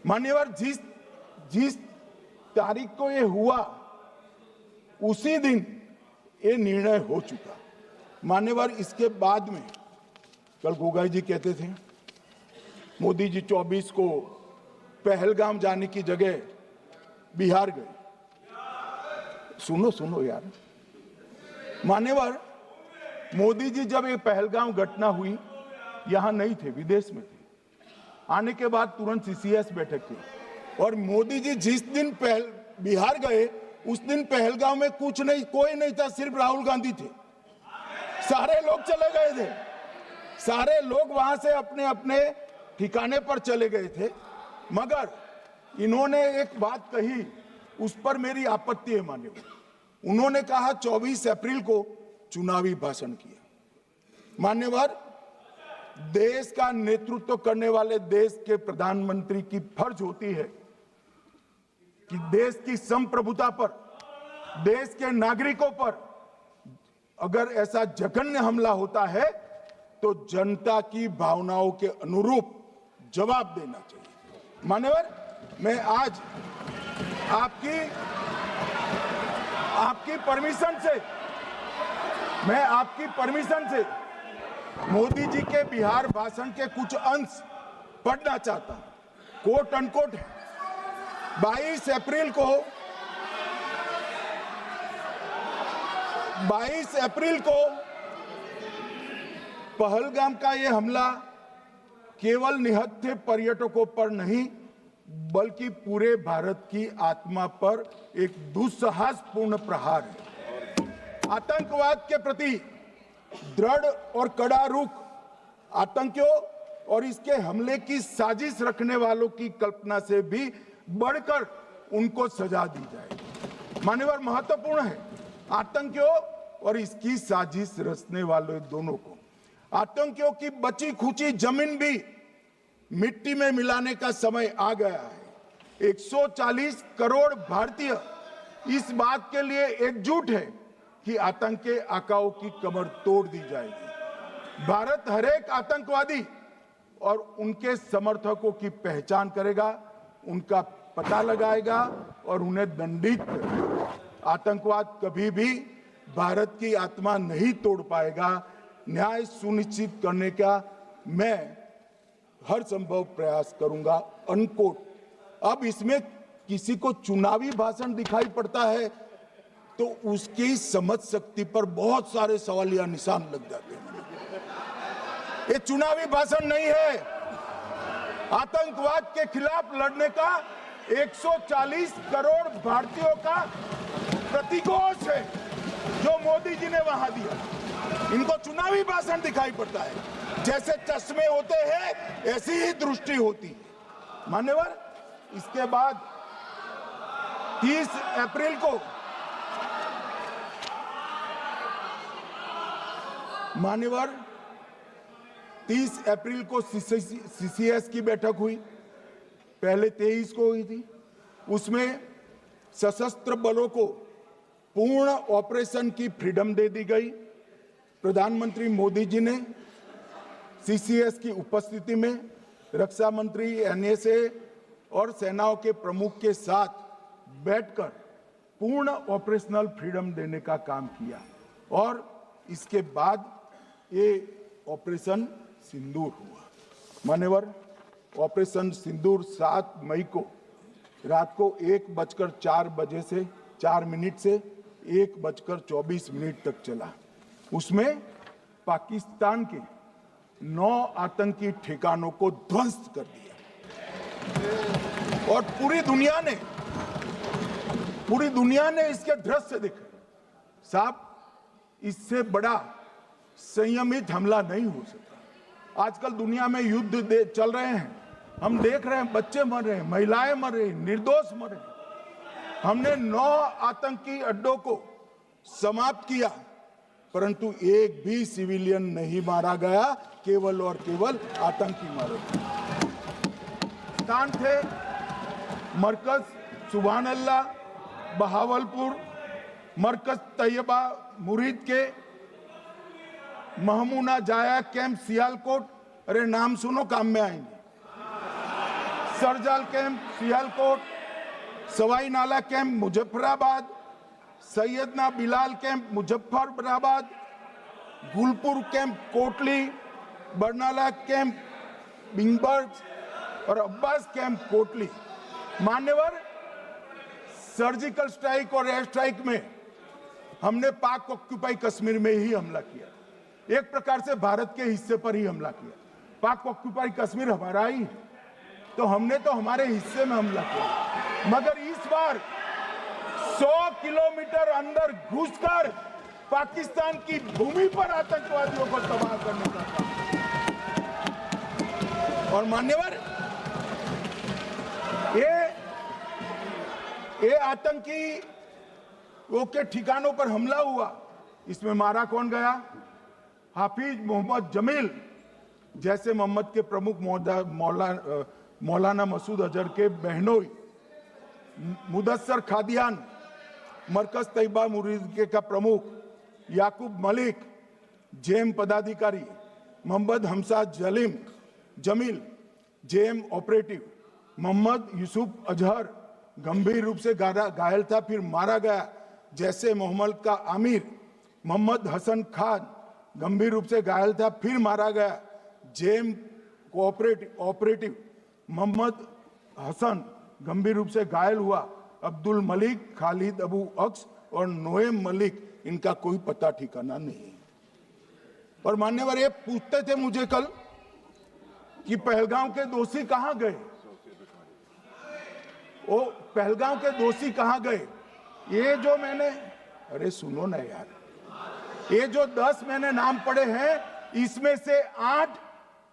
मान्यवर, जिस तारीख को ये हुआ उसी दिन ये निर्णय हो चुका। मान्यवर, इसके बाद में कल गोगाई जी कहते थे मोदी जी 24 को पहलगाम जाने की जगह बिहार गए। सुनो यार। मान्यवर, मोदी जी जब ये पहलगाम घटना हुई यहां नहीं थे, विदेश में थे। आने के बाद तुरंत सीसीएस बैठक की और मोदी जी जिस दिन बिहार गए उस दिन पहलगाम में कुछ नहीं, कोई नहीं था, सिर्फ राहुल गांधी थे। सारे लोग चले गए थे, सारे लोग वहां से अपने अपने ठिकाने पर चले गए थे। मगर इन्होंने एक बात कही, उस पर मेरी आपत्ति है। मान्यवर, उन्होंने कहा 24 अप्रैल को चुनावी भाषण किया। मान्यवर, देश का नेतृत्व करने वाले देश के प्रधानमंत्री की फर्ज होती है कि देश की संप्रभुता पर, देश के नागरिकों पर अगर ऐसा जघन्य हमला होता है तो जनता की भावनाओं के अनुरूप जवाब देना चाहिए। मान्यवर, मैं आज आपकी परमिशन से मोदी जी के बिहार भाषण के कुछ अंश पढ़ना चाहता हूं। कोट अनकोट है। 22 अप्रैल को पहलगाम का यह हमला केवल निहत्थे पर्यटकों पर नहीं बल्कि पूरे भारत की आत्मा पर एक दुस्साहसपूर्ण प्रहार है। आतंकवाद के प्रति दृढ़ और कड़ा रुख, आतंकियों और इसके हमले की साजिश रखने वालों की कल्पना से भी बढ़कर उनको सजा दी जाए। मान्यवर, महत्वपूर्ण है आतंकियों और इसकी साजिश रचने वाले दोनों को। आतंकियों की बची खुची जमीन भी मिट्टी में मिलाने का समय आ गया है। 140 करोड़ भारतीय इस बात के लिए एकजुट है कि आतंक के आकाओं की कमर तोड़ दी जाएगी। भारत हरेक आतंकवादी और उनके समर्थकों की पहचान करेगा, उनका पता लगाएगा और उन्हें दंडित करेगा। आतंकवाद कभी भी भारत की आत्मा नहीं तोड़ पाएगा। न्याय सुनिश्चित करने का मैं हर संभव प्रयास करूंगा। अनकोट। अब इसमें किसी को चुनावी भाषण दिखाई पड़ता है तो उसकी समझ शक्ति पर बहुत सारे सवालिया निशान लग जाते हैं। ये चुनावी भाषण नहीं है, आतंकवाद के खिलाफ लड़ने का 140 करोड़ भारतीयों का प्रतिघोष है जो मोदी जी ने वहां दिया। इनको चुनावी भाषण दिखाई पड़ता है। जैसे चश्मे होते हैं ऐसी ही दृष्टि होती है। मान्यवर, इसके बाद 30 अप्रैल को मान्यवर 30 अप्रैल को सीसीएस की बैठक हुई। पहले 23 को हुई थी। उसमें सशस्त्र बलों को पूर्ण ऑपरेशन की फ्रीडम दे दी गई। प्रधानमंत्री मोदी जी ने सीसीएस की उपस्थिति में रक्षा मंत्री, एनएसए और सेनाओं के प्रमुख के साथ बैठकर पूर्ण ऑपरेशनल फ्रीडम देने का काम किया और इसके बाद ये ऑपरेशन सिंदूर हुआ। मान्यवर, ऑपरेशन सिंदूर 7 मई को रात को 1:04 से 4 मिनट से 1:24 तक चला। उसमें पाकिस्तान के 9 आतंकी ठिकानों को ध्वस्त कर दिया और पूरी दुनिया ने इसके दृश्य देखे। साहब, इससे बड़ा संयमित हमला नहीं हो सकता। आजकल दुनिया में युद्ध चल रहे हैं, हम देख रहे हैं, बच्चे मर रहे हैं, महिलाएं मर रही, निर्दोष मर रहे। हमने 9 आतंकी अड्डों को समाप्त किया परंतु एक भी सिविलियन नहीं मारा गया, केवल और केवल आतंकी मारे गए। स्थान थे मरकज सुभान अल्लाह बहावलपुर, मरकज तैयबा मुरीद के, महमूना जाया कैंप सियालकोट। अरे नाम सुनो, काम में आएंगे। सरजाल camp Sialkot, Sawai Nala camp Muzaffarabad, Syedna Bilal camp Muzaffarabad, Gulpur camp Kotli, Barnala camp Bhimber और अब्बास कैंप कोटली। मान्यवर, सर्जिकल स्ट्राइक और एयर स्ट्राइक में हमने पाक ऑक्यूपाई कश्मीर में ही हमला किया, एक प्रकार से भारत के हिस्से पर ही हमला किया। पाक ऑक्यूपाई कश्मीर हमारा ही है, तो हमने तो हमारे हिस्से में हमला किया। मगर इस बार 100 किलोमीटर अंदर घुसकर पाकिस्तान की भूमि पर आतंकवादियों को तबाह करने का काम। और मान्यवर, ये आतंकी वो के ठिकानों पर हमला हुआ, इसमें मारा कौन गया? हाफिज मोहम्मद जमील जैसे मोहम्मद के प्रमुख मौलाना मसूद अजहर के बहनोई, मुदस्सर खादियान मरकज तैयबा मुरीद का प्रमुख, याकूब मलिक जेएम पदाधिकारी, मोहम्मद हमसा जमील जेएम ऑपरेटिव, मोहम्मद यूसुफ अजहर गंभीर रूप से घायल था फिर मारा गया, जैसे मोहम्मद का आमिर, मोहम्मद हसन खान गंभीर रूप से घायल था फिर मारा गया, जेएम ऑपरेटिव मोहम्मद हसन गंभीर रूप से घायल हुआ, अब्दुल मलिक, खालिद अबू अक्स और नोएम मलिक, इनका कोई पता ठिकाना नहीं। और मान्यवर, ये पूछते थे मुझे कल कि पहलगांव के दोषी कहां गए, वो पहलगांव के दोषी कहां गए? ये जो मैंने, अरे सुनो ना यार, ये जो 10 मैंने नाम पढ़े हैं, इसमें से 8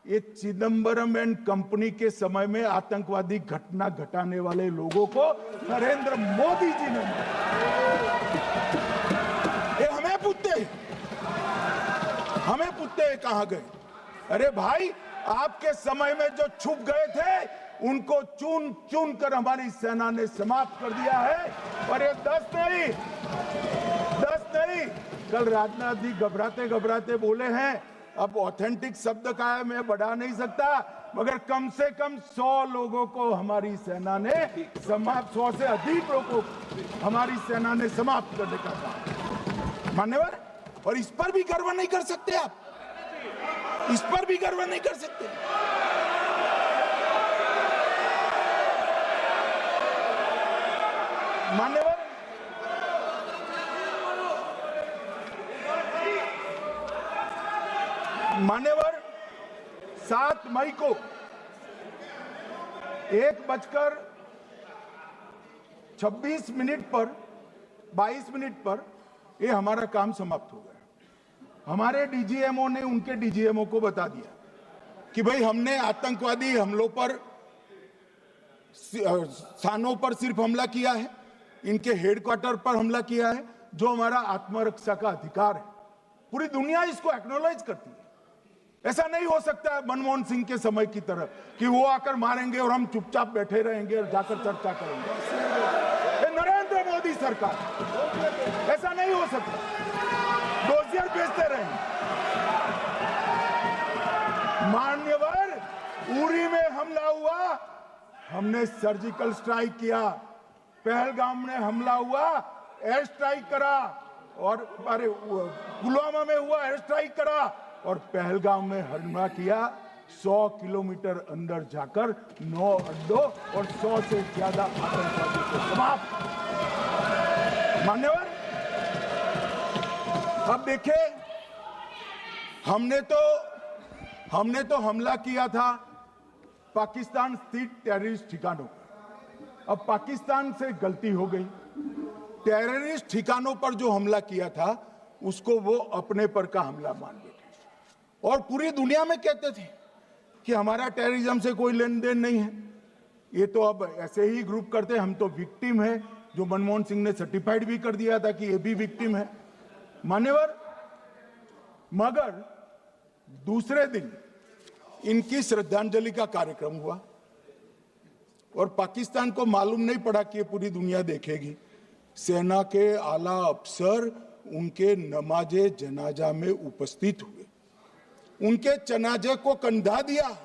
ये चिदम्बरम एंड कंपनी के समय में आतंकवादी घटना घटाने वाले लोगों को नरेंद्र मोदी जी ने मारा। ये हमें पूछते हैं कहां गए? अरे भाई, आपके समय में जो छुप गए थे उनको चुन चुन कर हमारी सेना ने समाप्त कर दिया है। और ये 10 नहीं, कल राजनाथ जी घबराते घबराते बोले हैं, अब ऑथेंटिक शब्द का है, मैं बढ़ा नहीं सकता, मगर कम से कम 100 लोगों को हमारी सेना ने समाप्त, 100 से अधिक लोगों को हमारी सेना ने समाप्त करने का काम। मान्यवर, और इस पर भी गर्व नहीं कर सकते आप? इस पर भी गर्व नहीं कर सकते? मान्यवर, 7 मई को 1:26 पर 22 मिनट पर ये हमारा काम समाप्त हो गया। हमारे डीजीएमओ ने उनके डीजीएमओ को बता दिया कि भाई हमने आतंकवादी हमलों पर स्थानों पर सिर्फ हमला किया है, इनके हेडक्वार्टर पर हमला किया है, जो हमारा आत्मरक्षा का अधिकार है। पूरी दुनिया इसको एक्नॉलेज करती है। ऐसा नहीं हो सकता मनमोहन सिंह के समय की तरह कि वो आकर मारेंगे और हम चुपचाप बैठे रहेंगे और जाकर चर्चा करेंगे। नरेंद्र मोदी सरकार, ऐसा नहीं हो सकता। डोजियर भेजते रहेंगे। मान्यवर, उरी में हमला हुआ, हमने सर्जिकल स्ट्राइक किया। पहलगाम में हमला हुआ, एयर स्ट्राइक करा, और अरे पुलवामा में हुआ, एयर स्ट्राइक करा, और पहलगाम में हमला किया। 100 किलोमीटर अंदर जाकर 9 अड्डों और 100 से ज्यादा आतंकवादियों को समाप्त। मान्यवर, अब देखिए, हमने तो हमला किया था पाकिस्तान स्थित टेररिस्ट ठिकानों पर। अब पाकिस्तान से गलती हो गई, टेररिस्ट ठिकानों पर जो हमला किया था उसको वो अपने पर का हमला मान बैठे और पूरी दुनिया में कहते थे कि हमारा टेररिज्म से कोई लेन देन नहीं है। ये तो अब ऐसे ही ग्रुप करते, हम तो विक्टिम है, जो मनमोहन सिंह ने सर्टिफाइड भी कर दिया था कि ये भी विक्टिम है। मान्यवर, मगर दूसरे दिन इनकी श्रद्धांजलि का कार्यक्रम हुआ और पाकिस्तान को मालूम नहीं पड़ा कि ये पूरी दुनिया देखेगी। सेना के आला अफसर उनके नमाजे जनाजा में उपस्थित हुए, उनके जनाजे को कंधा दिया,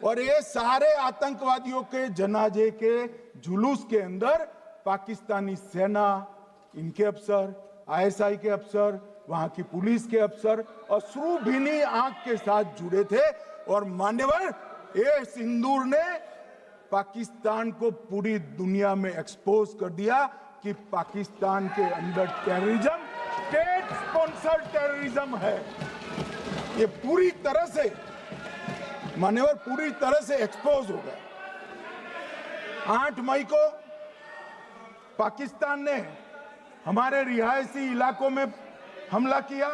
और ये सारे आतंकवादियों के जनाजे के जुलूस के अंदर पाकिस्तानी सेना, इनके अफसर, आईएसआई के अफसर, वहां की पुलिस के अफसर अश्रुभीनी आंख के साथ जुड़े थे। और मान्यवर, ये सिंदूर ने पाकिस्तान को पूरी दुनिया में एक्सपोज कर दिया कि पाकिस्तान के अंदर टेररिज्म, स्टेट स्पॉन्सर्ड टेररिज्म है। ये पूरी तरह से मान्यवर पूरी तरह से एक्सपोज हो गया। 8 मई को पाकिस्तान ने हमारे रिहायशी इलाकों में हमला किया,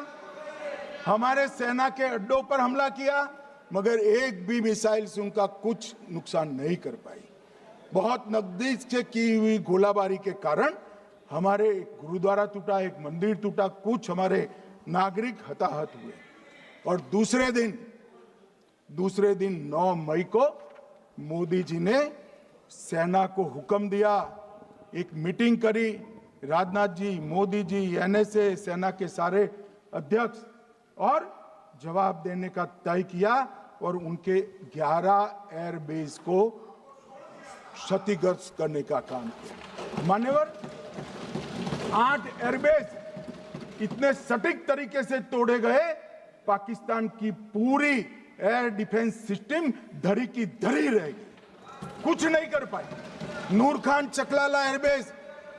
हमारे सेना के अड्डों पर हमला किया, मगर एक भी मिसाइल से उनका कुछ नुकसान नहीं कर पाई। बहुत नजदीक से की हुई गोलाबारी के कारण हमारे एक गुरुद्वारा टूटा, एक मंदिर टूटा, कुछ हमारे नागरिक हताहत हुए। और दूसरे दिन 9 मई को मोदी जी ने सेना को हुक्म दिया, एक मीटिंग करी, राजनाथ जी, मोदी जी, एनएसए, सेना के सारे अध्यक्ष, और जवाब देने का तय किया और उनके 11 एयरबेस को क्षतिग्रस्त करने का काम किया। मान्यवर, 8 एयरबेस इतने सटीक तरीके से तोड़े गए, पाकिस्तान की पूरी एयर डिफेंस सिस्टम धरी की धरी रहेगी, कुछ नहीं कर पाई। नूर खान चकलाला एयरबेस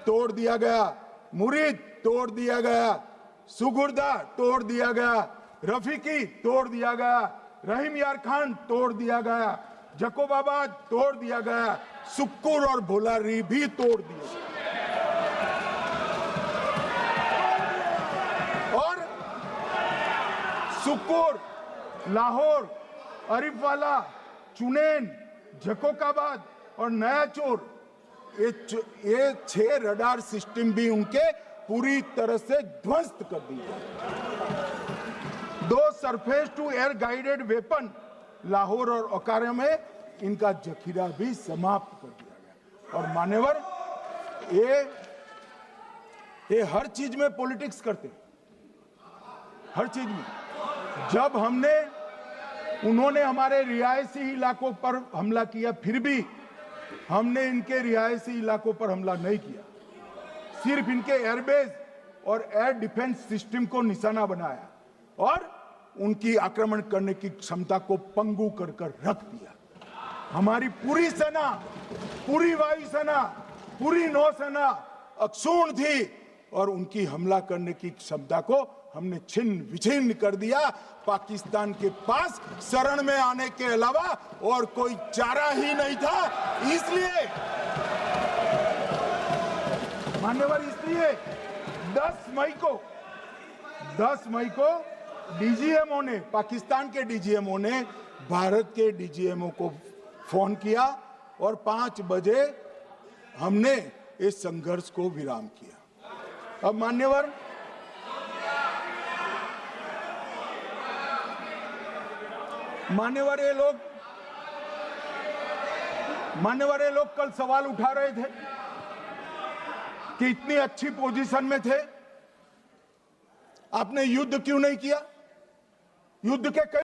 तोड़ दिया गया, मुरीद तोड़ दिया गया, सुगुर्दा तोड़ दिया गया, रफीकी तोड़ दिया गया, रहीम यार खान तोड़ दिया गया, जकोबाबाद तोड़ दिया गया, सुक्कुर और भोलारी भी तोड़ दिए। और सुक्कुर, लाहौर, अरिफवाला, चुनेन, जकोकाबाद और नया चोर, ये 6 रडार सिस्टम भी उनके पूरी तरह से ध्वस्त कर दिए। 2 surface to air guided weapon Lahore और ओकारा में इनका जखीरा भी समाप्त कर दिया गया। और मान्यवर, ये हर चीज में पॉलिटिक्स करते हैं, हर चीज में। जब उन्होंने हमारे रिहायशी इलाकों पर हमला किया, फिर भी हमने इनके रिहायशी इलाकों पर हमला नहीं किया, सिर्फ इनके एयरबेस और एयर डिफेंस सिस्टम को निशाना बनाया और उनकी आक्रमण करने की क्षमता को पंगु कर रख दिया। हमारी पूरी सेना, पूरी वायुसेना, पूरी नौसेना अक्षुण्ण थी और उनकी हमला करने की क्षमता को हमने छिन्न विछिन्न कर दिया। पाकिस्तान के पास शरण में आने के अलावा और कोई चारा ही नहीं था। इसलिए मान्यवर, इसलिए 10 मई को डीजीएमओ ने, पाकिस्तान के डीजीएमओ ने भारत के डीजीएमओ को फोन किया और 5 बजे हमने इस संघर्ष को विराम किया। अब मान्यवर, ये लोग कल सवाल उठा रहे थे कि इतनी अच्छी पोजीशन में थे, आपने युद्ध क्यों नहीं किया? युद्ध के